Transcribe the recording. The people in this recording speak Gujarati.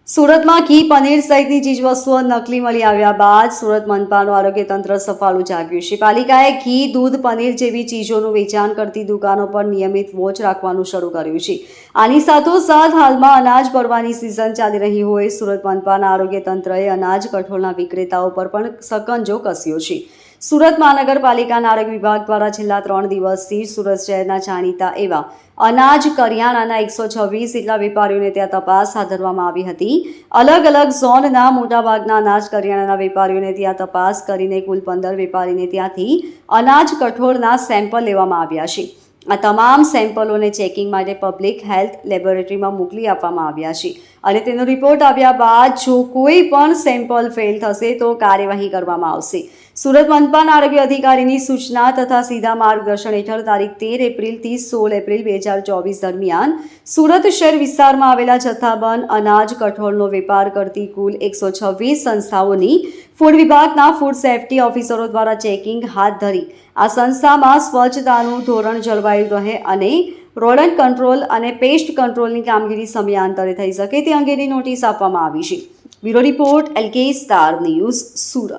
સુરતમાં ઘી, પનીર સહિતની ચીજવસ્તુઓ નકલી મળી આવ્યા બાદ સુરત મનપાનું આરોગ્ય તંત્ર સફાળું જાગ્યું છે. પાલિકાએ ઘી, દૂધ, પનીર જેવી ચીજોનું વેચાણ કરતી દુકાનો પર નિયમિત વોચ રાખવાનું શરૂ કર્યું છે. આની સાથોસાથ હાલમાં અનાજ ભરવાની સિઝન ચાલી રહી હોય સુરત મનપાના આરોગ્ય તંત્રએ અનાજ કઠોળના વિક્રેતાઓ પર પણ સકંજો કસ્યો છે. સુરત મહાનગરપાલિકાના આરોગ્ય વિભાગ દ્વારા છેલ્લા 3 દિવસથી સુરત શહેરના જાણીતા એવા અનાજ કરિયાણાના 126 જેટલા વેપારીઓને ત્યાં તપાસ હાથ ધરવામાં આવી હતી. અલગ અલગ ઝોનના મોટાભાગના અનાજ કરિયાણાના વેપારીઓને ત્યાં તપાસ કરીને કુલ 15 વેપારીને ત્યાંથી અનાજ કઠોળના સેમ્પલ લેવામાં આવ્યા છે. આ તમામ સેમ્પલોને ચેકિંગ માટે પબ્લિક હેલ્થ લેબોરેટરીમાં મોકલી આપવામાં આવ્યા છે અને તેનો રિપોર્ટ આવ્યા બાદ જો કોઈ પણ સેમ્પલ ફેલ થશે તો કાર્યવાહી કરવામાં આવશે. સુરત મનપાના આરોગ્ય અધિકારીની સૂચના તથા સીધા માર્ગદર્શન હેઠળ તારીખ 13 એપ્રિલથી 16 એપ્રિલ 2024 દરમિયાન સુરત શહેર વિસ્તારમાં આવેલા જથ્થાબંધ અનાજ કઠોળનો વેપાર કરતી કુલ 126 સંસ્થાઓની ફૂડ વિભાગના ફૂડ સેફ્ટી ઓફિસરો દ્વારા ચેકિંગ હાથ ધરી આ સંસ્થામાં સ્વચ્છતાનું ધોરણ જળવાયું રહે અને રોડન્ટ કંટ્રોલ અને પેસ્ટ કંટ્રોલની કામગીરી સમયાંતરે થઈ શકે તે અંગેની નોટિસ આપવામાં આવી છે. Bureau report LK star news Surat.